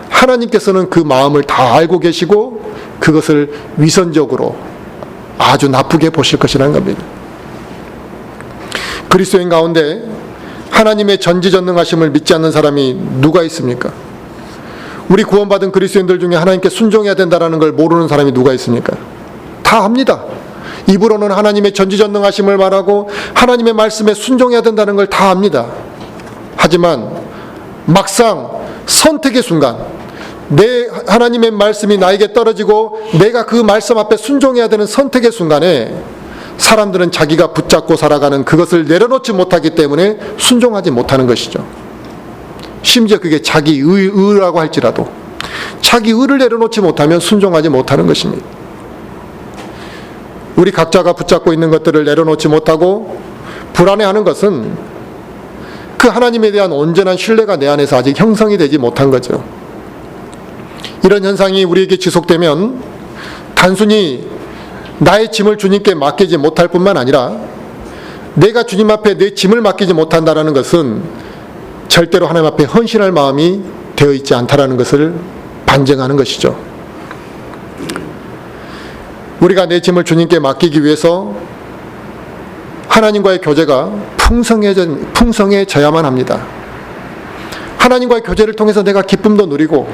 하나님께서는 그 마음을 다 알고 계시고 그것을 위선적으로 아주 나쁘게 보실 것이라는 겁니다. 그리스도인 가운데 하나님의 전지전능하심을 믿지 않는 사람이 누가 있습니까? 우리 구원받은 그리스도인들 중에 하나님께 순종해야 된다는 걸 모르는 사람이 누가 있습니까? 다 압니다. 입으로는 하나님의 전지전능하심을 말하고 하나님의 말씀에 순종해야 된다는 걸 다 압니다. 하지만 막상 선택의 순간 하나님의 말씀이 나에게 떨어지고 내가 그 말씀 앞에 순종해야 되는 선택의 순간에 사람들은 자기가 붙잡고 살아가는 그것을 내려놓지 못하기 때문에 순종하지 못하는 것이죠. 심지어 그게 자기 의라고 할지라도 자기 의를 내려놓지 못하면 순종하지 못하는 것입니다. 우리 각자가 붙잡고 있는 것들을 내려놓지 못하고 불안해하는 것은 그 하나님에 대한 온전한 신뢰가 내 안에서 아직 형성이 되지 못한 거죠. 이런 현상이 우리에게 지속되면 단순히 나의 짐을 주님께 맡기지 못할 뿐만 아니라 내가 주님 앞에 내 짐을 맡기지 못한다는 것은 절대로 하나님 앞에 헌신할 마음이 되어 있지 않다는 것을 반증하는 것이죠. 우리가 내 짐을 주님께 맡기기 위해서 하나님과의 교제가 풍성해져야만 합니다. 하나님과의 교제를 통해서 내가 기쁨도 누리고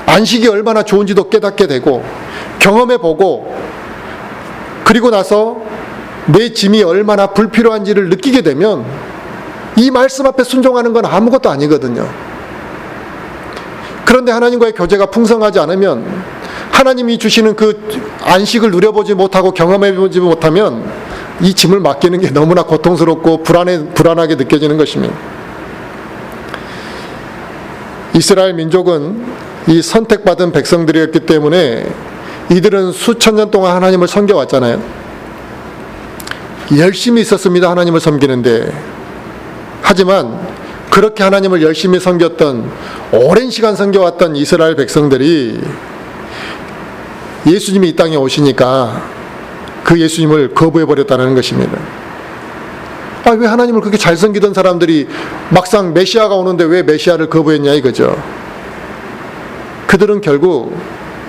안식이 얼마나 좋은지도 깨닫게 되고 경험해보고 그리고 나서 내 짐이 얼마나 불필요한지를 느끼게 되면 이 말씀 앞에 순종하는 건 아무것도 아니거든요. 그런데 하나님과의 교제가 풍성하지 않으면 하나님이 주시는 그 안식을 누려보지 못하고 경험해보지 못하면 이 짐을 맡기는 게 너무나 고통스럽고 불안하게 느껴지는 것입니다. 이스라엘 민족은 이 선택받은 백성들이었기 때문에 이들은 수천 년 동안 하나님을 섬겨왔잖아요. 열심히 있었습니다. 하나님을 섬기는데. 하지만 그렇게 하나님을 열심히 섬겼던 오랜 시간 섬겨왔던 이스라엘 백성들이 예수님이 이 땅에 오시니까 그 예수님을 거부해버렸다는 것입니다. 왜 하나님을 그렇게 잘 섬기던 사람들이 막상 메시아가 오는데 왜 메시아를 거부했냐 이거죠. 그들은 결국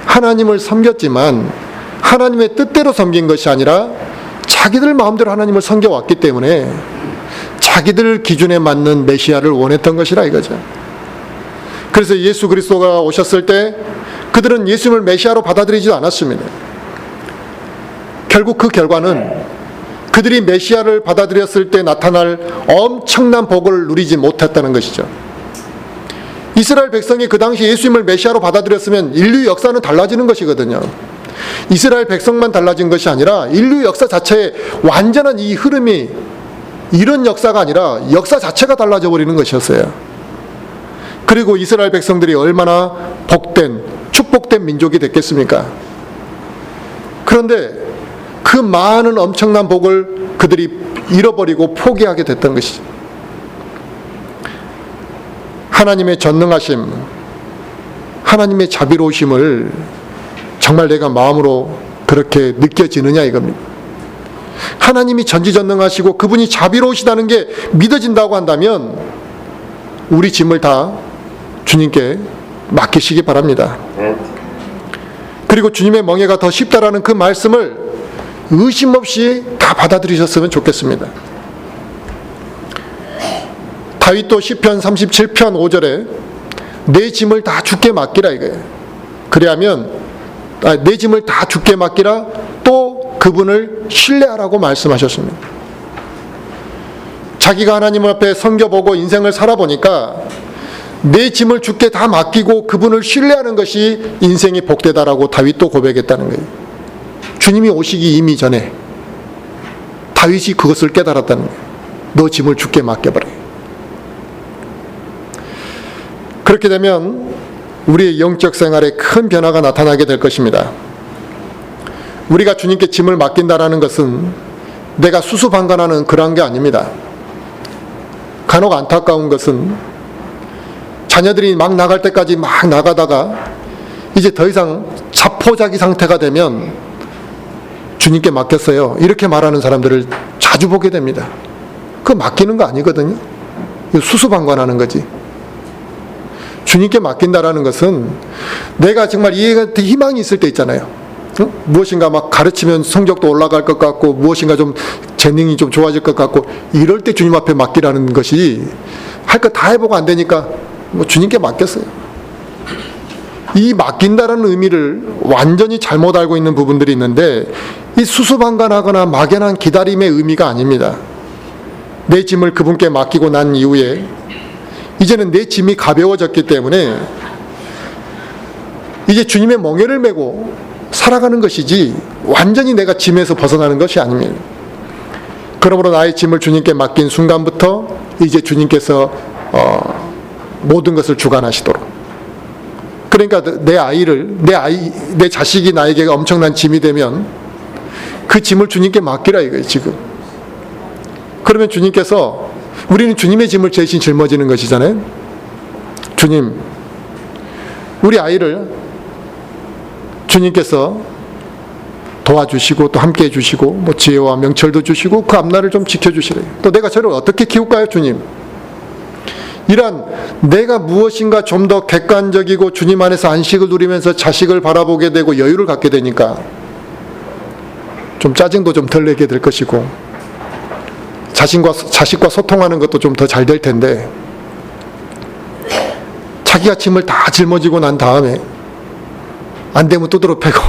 하나님을 섬겼지만 하나님의 뜻대로 섬긴 것이 아니라 자기들 마음대로 하나님을 섬겨왔기 때문에 자기들 기준에 맞는 메시아를 원했던 것이라 이거죠. 그래서 예수 그리스도가 오셨을 때 그들은 예수님을 메시아로 받아들이지 않았습니다. 결국 그 결과는 그들이 메시아를 받아들였을 때 나타날 엄청난 복을 누리지 못했다는 것이죠. 이스라엘 백성이 그 당시 예수님을 메시아로 받아들였으면 인류 역사는 달라지는 것이거든요. 이스라엘 백성만 달라진 것이 아니라 인류 역사 자체의 완전한 이 흐름이 이런 역사가 아니라 역사 자체가 달라져 버리는 것이었어요. 그리고 이스라엘 백성들이 얼마나 복된 축복된 민족이 됐겠습니까? 그런데 그 많은 엄청난 복을 그들이 잃어버리고 포기하게 됐던 것이죠. 하나님의 전능하심, 하나님의 자비로우심을 정말 내가 마음으로 그렇게 느껴지느냐 이겁니다. 하나님이 전지전능하시고 그분이 자비로우시다는 게 믿어진다고 한다면 우리 짐을 다 주님께 맡기시기 바랍니다. 그리고 주님의 멍에가 더 쉽다라는 그 말씀을 의심 없이 다 받아들이셨으면 좋겠습니다. 다윗도 시편 37편 5절에 내 짐을 다 주께 맡기라 이거예요. 그래야면 내 짐을 다 주께 맡기라 또 그분을 신뢰하라고 말씀하셨습니다. 자기가 하나님 앞에 섬겨보고 인생을 살아보니까 내 짐을 주께 다 맡기고 그분을 신뢰하는 것이 인생의 복되다라고 다윗도 고백했다는 거예요. 주님이 오시기 이미 전에 다윗이 그것을 깨달았다는 거예요. 너 짐을 주께 맡겨버려. 그렇게 되면 우리의 영적 생활에 큰 변화가 나타나게 될 것입니다. 우리가 주님께 짐을 맡긴다라는 것은 내가 수수방관하는 그런 게 아닙니다. 간혹 안타까운 것은 자녀들이 막 나갈 때까지 막 나가다가 이제 더 이상 자포자기 상태가 되면 주님께 맡겼어요, 이렇게 말하는 사람들을 자주 보게 됩니다. 그거 맡기는 거 아니거든요. 수수방관하는 거지. 주님께 맡긴다라는 것은 내가 정말 이해가 희망이 있을 때 있잖아요. 무엇인가 막 가르치면 성적도 올라갈 것 같고 무엇인가 좀 재능이 좀 좋아질 것 같고 이럴 때 주님 앞에 맡기라는 것이, 할 거 다 해보고 안 되니까 뭐 주님께 맡겼어요. 이 맡긴다라는 의미를 완전히 잘못 알고 있는 부분들이 있는데, 이 수수방관하거나 막연한 기다림의 의미가 아닙니다. 내 짐을 그분께 맡기고 난 이후에 이제는 내 짐이 가벼워졌기 때문에 이제 주님의 멍에를 메고 살아가는 것이지 완전히 내가 짐에서 벗어나는 것이 아닙니다. 그러므로 나의 짐을 주님께 맡긴 순간부터 이제 주님께서 모든 것을 주관하시도록, 그러니까 내 자식이 나에게 엄청난 짐이 되면 그 짐을 주님께 맡기라 이거예요. 지금 그러면 주님께서, 우리는 주님의 짐을 대신 짊어지는 것이잖아요. 주님, 우리 아이를 주님께서 도와주시고 또 함께 해주시고 뭐 지혜와 명철도 주시고 그 앞날을 좀 지켜주시래요. 또 내가 저를 어떻게 키울까요, 주님? 이란 내가 무엇인가 좀 더 객관적이고 주님 안에서 안식을 누리면서 자식을 바라보게 되고 여유를 갖게 되니까 좀 짜증도 좀 덜 내게 될 것이고 자식과 소통하는 것도 좀 더 잘 될 텐데, 자기가 짐을 다 짊어지고 난 다음에 안 되면 두드러 패고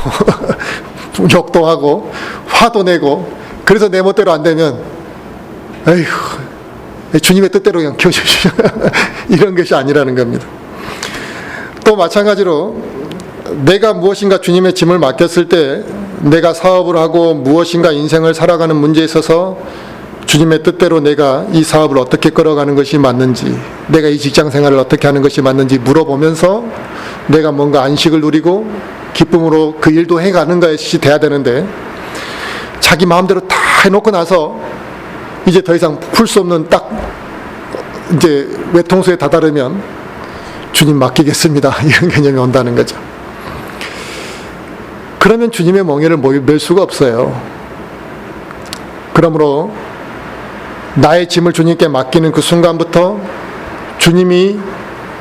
욕도 하고 화도 내고, 그래서 내 멋대로 안 되면 에휴 주님의 뜻대로 그냥 키워주시오 이런 것이 아니라는 겁니다. 또 마찬가지로 내가 무엇인가 주님의 짐을 맡겼을 때 내가 사업을 하고 무엇인가 인생을 살아가는 문제에 있어서 주님의 뜻대로 내가 이 사업을 어떻게 끌어가는 것이 맞는지, 내가 이 직장 생활을 어떻게 하는 것이 맞는지 물어보면서 내가 뭔가 안식을 누리고 기쁨으로 그 일도 해가는 것이 돼야 되는데, 자기 마음대로 다 해놓고 나서 이제 더 이상 풀 수 없는 딱 이제 외통수에 다다르면 주님 맡기겠습니다 이런 개념이 온다는 거죠. 그러면 주님의 멍에를 맬 수가 없어요. 그러므로 나의 짐을 주님께 맡기는 그 순간부터 주님이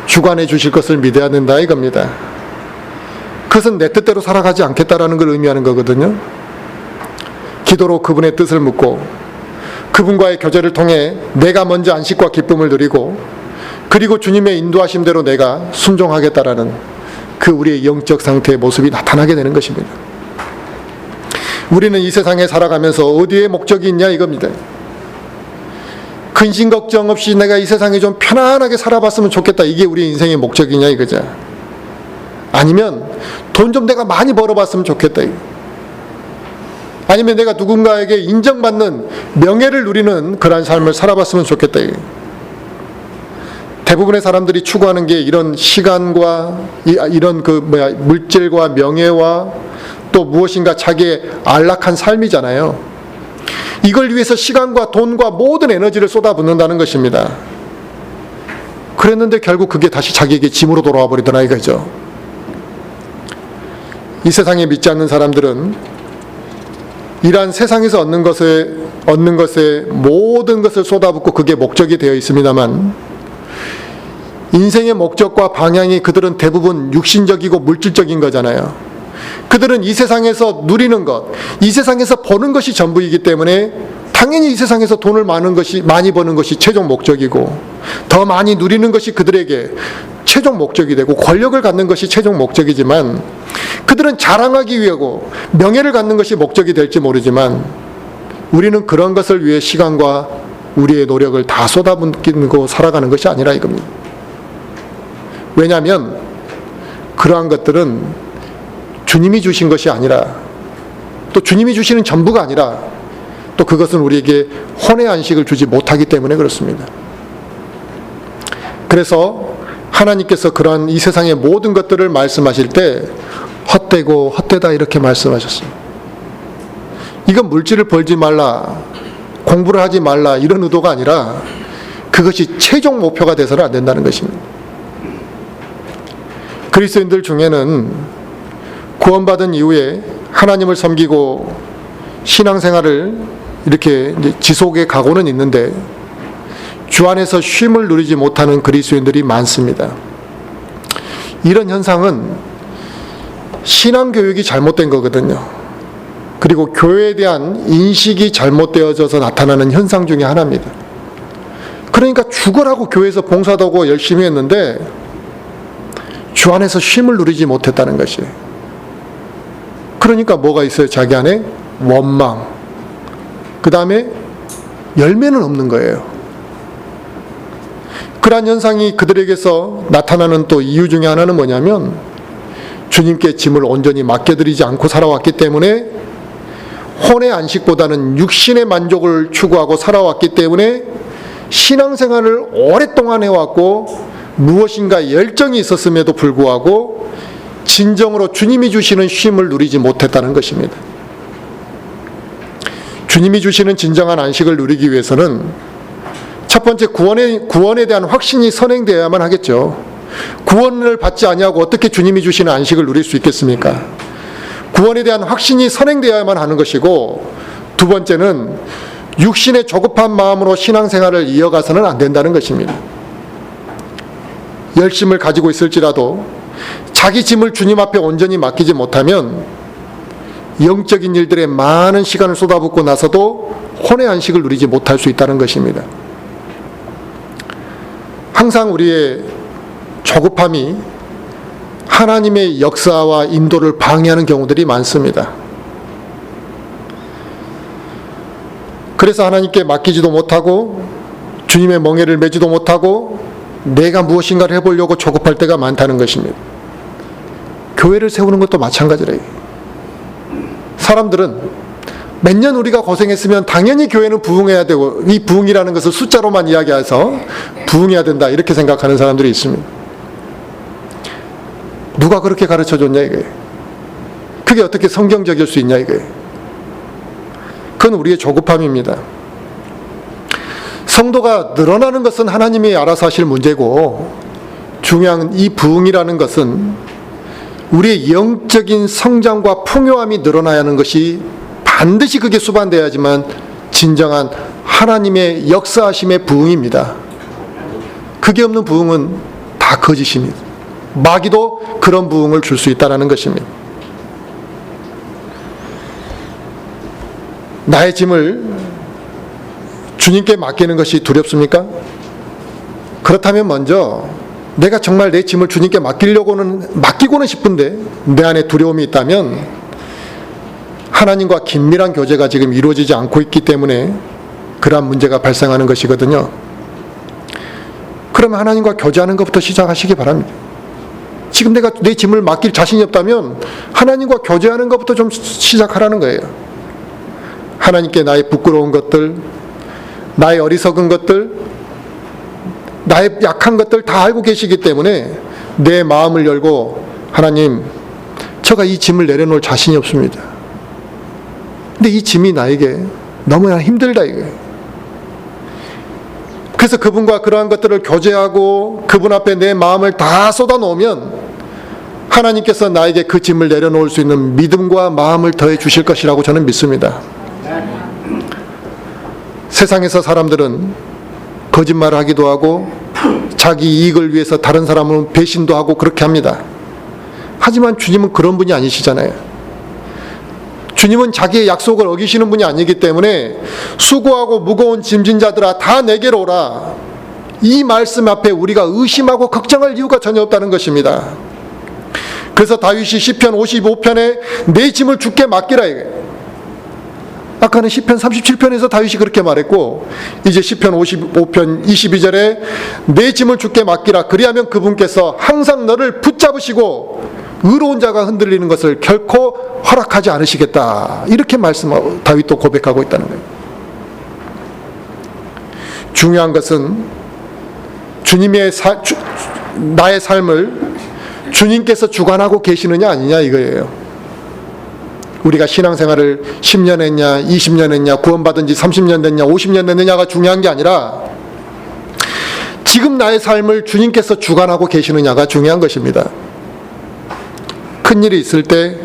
주관해 주실 것을 믿어야 된다 이겁니다. 그것은 내 뜻대로 살아가지 않겠다라는 걸 의미하는 거거든요. 기도로 그분의 뜻을 묻고 그분과의 교제를 통해 내가 먼저 안식과 기쁨을 누리고, 그리고 주님의 인도하심대로 내가 순종하겠다라는 그 우리의 영적 상태의 모습이 나타나게 되는 것입니다. 우리는 이 세상에 살아가면서 어디에 목적이 있냐 이겁니다. 근심 걱정 없이 내가 이 세상에 좀 편안하게 살아봤으면 좋겠다, 이게 우리 인생의 목적이냐 이거죠. 아니면 돈 좀 내가 많이 벌어봤으면 좋겠다, 아니면 내가 누군가에게 인정받는 명예를 누리는 그런 삶을 살아봤으면 좋겠다. 대부분의 사람들이 추구하는 게 이런 시간과 이런 물질과 명예와 또 무엇인가 자기의 안락한 삶이잖아요. 이걸 위해서 시간과 돈과 모든 에너지를 쏟아붓는다는 것입니다. 그랬는데 결국 그게 다시 자기에게 짐으로 돌아와 버리더라 이거죠. 이 세상에 믿지 않는 사람들은 이러한 세상에서 얻는 것에 모든 것을 쏟아붓고 그게 목적이 되어 있습니다만, 인생의 목적과 방향이 그들은 대부분 육신적이고 물질적인 거잖아요. 그들은 이 세상에서 누리는 것, 이 세상에서 버는 것이 전부이기 때문에 당연히 이 세상에서 돈을 많이 버는 것이 최종 목적이고, 더 많이 누리는 것이 그들에게 최종 목적이 되고, 권력을 갖는 것이 최종 목적이지만, 그들은 자랑하기 위하고 명예를 갖는 것이 목적이 될지 모르지만, 우리는 그런 것을 위해 시간과 우리의 노력을 다 쏟아붓고 살아가는 것이 아니라 이겁니다. 왜냐하면 그러한 것들은 주님이 주신 것이 아니라, 또 주님이 주시는 전부가 아니라, 또 그것은 우리에게 혼의 안식을 주지 못하기 때문에 그렇습니다. 그래서 하나님께서 그러한 이 세상의 모든 것들을 말씀하실 때 헛되고 헛되다 이렇게 말씀하셨습니다. 이건 물질을 벌지 말라, 공부를 하지 말라 이런 의도가 아니라 그것이 최종 목표가 돼서는 안 된다는 것입니다. 그리스도인들 중에는 구원받은 이후에 하나님을 섬기고 신앙생활을 이렇게 이제 지속해 가고는 있는데 주 안에서 쉼을 누리지 못하는 그리스도인들이 많습니다. 이런 현상은 신앙교육이 잘못된 거거든요. 그리고 교회에 대한 인식이 잘못되어져서 나타나는 현상 중에 하나입니다. 그러니까 죽으라고 교회에서 봉사도 하고 열심히 했는데 주 안에서 쉼을 누리지 못했다는 것이에요. 그러니까 뭐가 있어요? 자기 안에 원망, 그 다음에 열매는 없는 거예요. 그러한 현상이 그들에게서 나타나는 또 이유 중에 하나는 뭐냐면 주님께 짐을 온전히 맡겨드리지 않고 살아왔기 때문에 혼의 안식보다는 육신의 만족을 추구하고 살아왔기 때문에 신앙생활을 오랫동안 해왔고 무엇인가 열정이 있었음에도 불구하고 진정으로 주님이 주시는 쉼을 누리지 못했다는 것입니다. 주님이 주시는 진정한 안식을 누리기 위해서는 첫 번째 구원에 대한 확신이 선행되어야만 하겠죠. 구원을 받지 아니하고 어떻게 주님이 주시는 안식을 누릴 수 있겠습니까? 구원에 대한 확신이 선행되어야만 하는 것이고, 두 번째는 육신의 조급한 마음으로 신앙생활을 이어가서는 안 된다는 것입니다. 열심을 가지고 있을지라도 자기 짐을 주님 앞에 온전히 맡기지 못하면 영적인 일들에 많은 시간을 쏟아붓고 나서도 혼의 안식을 누리지 못할 수 있다는 것입니다. 항상 우리의 조급함이 하나님의 역사와 인도를 방해하는 경우들이 많습니다. 그래서 하나님께 맡기지도 못하고 주님의 멍에를 매지도 못하고 내가 무엇인가를 해보려고 조급할 때가 많다는 것입니다. 교회를 세우는 것도 마찬가지래요. 사람들은 몇 년 우리가 고생했으면 당연히 교회는 부흥해야 되고, 이 부흥이라는 것을 숫자로만 이야기해서 부흥해야 된다 이렇게 생각하는 사람들이 있습니다. 누가 그렇게 가르쳐줬냐 이거예요. 그게 어떻게 성경적일 수 있냐 이거예요. 그건 우리의 조급함입니다. 성도가 늘어나는 것은 하나님이 알아서 하실 문제고, 중요한 이 부흥이라는 것은 우리의 영적인 성장과 풍요함이 늘어나야 하는 것이 반드시 그게 수반되어야지만 진정한 하나님의 역사하심의 부흥입니다. 그게 없는 부흥은 다 거짓입니다. 마귀도 그런 부흥을 줄 수 있다는 것입니다. 나의 짐을 주님께 맡기는 것이 두렵습니까? 그렇다면 먼저 내가 정말 내 짐을 주님께 맡기고는 싶은데 내 안에 두려움이 있다면 하나님과 긴밀한 교제가 지금 이루어지지 않고 있기 때문에 그러한 문제가 발생하는 것이거든요. 그러면 하나님과 교제하는 것부터 시작하시기 바랍니다. 지금 내가 내 짐을 맡길 자신이 없다면 하나님과 교제하는 것부터 좀 시작하라는 거예요. 하나님께 나의 부끄러운 것들, 나의 어리석은 것들, 나의 약한 것들 다 알고 계시기 때문에 내 마음을 열고, 하나님, 제가 이 짐을 내려놓을 자신이 없습니다. 근데 이 짐이 나에게 너무나 힘들다 이거예요. 그래서 그분과 그러한 것들을 교제하고 그분 앞에 내 마음을 다 쏟아놓으면 하나님께서 나에게 그 짐을 내려놓을 수 있는 믿음과 마음을 더해 주실 것이라고 저는 믿습니다. 세상에서 사람들은 거짓말을 하기도 하고 자기 이익을 위해서 다른 사람은 배신도 하고 그렇게 합니다. 하지만 주님은 그런 분이 아니시잖아요. 주님은 자기의 약속을 어기시는 분이 아니기 때문에 수고하고 무거운 짐진 자들아 다 내게로 오라, 이 말씀 앞에 우리가 의심하고 걱정할 이유가 전혀 없다는 것입니다. 그래서 다윗이 시편 55편에 내 짐을 주께 맡기라 이거예요. 아까는 시편 37편에서 다윗이 그렇게 말했고, 이제 시편 55편 22절에 내 짐을 주께 맡기라. 그리하면 그분께서 항상 너를 붙잡으시고 의로운 자가 흔들리는 것을 결코 허락하지 않으시겠다. 이렇게 말씀하고 다윗도 고백하고 있다는 거예요. 중요한 것은 주님의 나의 삶을 주님께서 주관하고 계시느냐 아니냐 이거예요. 우리가 신앙생활을 10년 했냐, 20년 했냐, 구원받은 지 30년 됐냐, 50년 됐느냐가 중요한 게 아니라 지금 나의 삶을 주님께서 주관하고 계시느냐가 중요한 것입니다. 큰일이 있을 때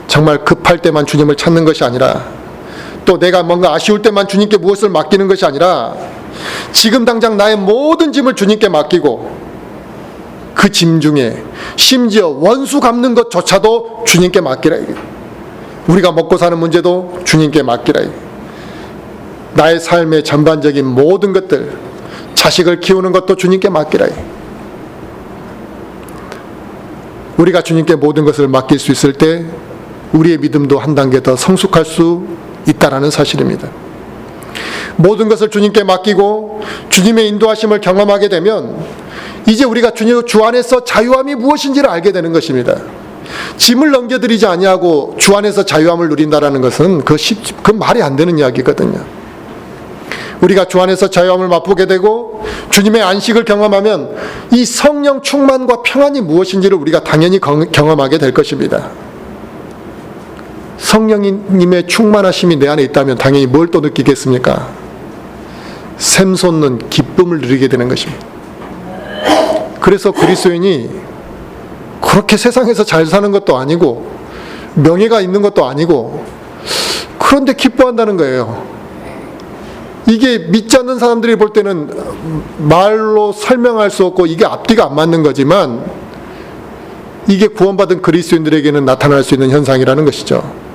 정말 급할 때만 주님을 찾는 것이 아니라, 또 내가 뭔가 아쉬울 때만 주님께 무엇을 맡기는 것이 아니라 지금 당장 나의 모든 짐을 주님께 맡기고 그 짐 중에 심지어 원수 갚는 것조차도 주님께 맡기라. 우리가 먹고 사는 문제도 주님께 맡기라. 나의 삶의 전반적인 모든 것들, 자식을 키우는 것도 주님께 맡기라. 우리가 주님께 모든 것을 맡길 수 있을 때 우리의 믿음도 한 단계 더 성숙할 수 있다는 사실입니다. 모든 것을 주님께 맡기고 주님의 인도하심을 경험하게 되면 이제 우리가 주 안에서 자유함이 무엇인지를 알게 되는 것입니다. 짐을 넘겨드리지 아니하고 주 안에서 자유함을 누린다는 것은 그 말이 안 되는 이야기거든요. 우리가 주 안에서 자유함을 맛보게 되고 주님의 안식을 경험하면 이 성령 충만과 평안이 무엇인지를 우리가 당연히 경험하게 될 것입니다. 성령님의 충만하심이 내 안에 있다면 당연히 뭘 또 느끼겠습니까? 샘솟는 기쁨을 누리게 되는 것입니다. 그래서 그리스도인이 그렇게 세상에서 잘 사는 것도 아니고 명예가 있는 것도 아니고 그런데 기뻐한다는 거예요. 이게 믿지 않는 사람들이 볼 때는 말로 설명할 수 없고 이게 앞뒤가 안 맞는 거지만 이게 구원받은 그리스도인들에게는 나타날 수 있는 현상이라는 것이죠.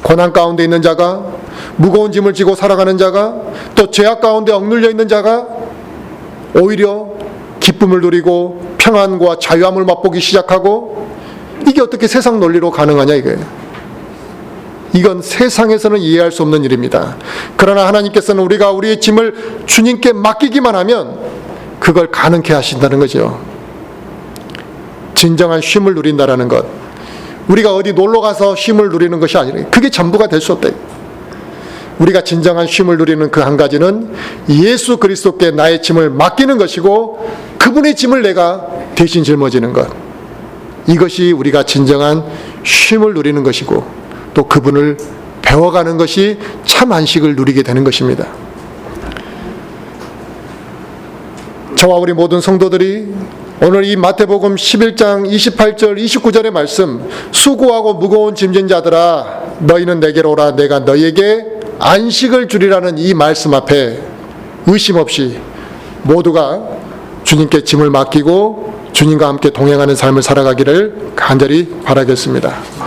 고난 가운데 있는 자가, 무거운 짐을 지고 살아가는 자가, 또 죄악 가운데 억눌려 있는 자가 오히려 기쁨을 누리고 평안과 자유함을 맛보기 시작하고, 이게 어떻게 세상 논리로 가능하냐 이거예요. 이건 세상에서는 이해할 수 없는 일입니다. 그러나 하나님께서는 우리가 우리의 짐을 주님께 맡기기만 하면 그걸 가능케 하신다는 거죠. 진정한 쉼을 누린다는 것, 우리가 어디 놀러가서 쉼을 누리는 것이 아니라 그게 전부가 될 수 없다. 우리가 진정한 쉼을 누리는 그 한 가지는 예수 그리스도께 나의 짐을 맡기는 것이고 그분의 짐을 내가 대신 짊어지는 것, 이것이 우리가 진정한 쉼을 누리는 것이고 또 그분을 배워가는 것이 참 안식을 누리게 되는 것입니다. 저와 우리 모든 성도들이 오늘 이 마태복음 11장 28절 29절의 말씀, 수고하고 무거운 짐진 자들아 너희는 내게로 오라 내가 너희에게 안식을 주리라는 이 말씀 앞에 의심 없이 모두가 주님께 짐을 맡기고 주님과 함께 동행하는 삶을 살아가기를 간절히 바라겠습니다.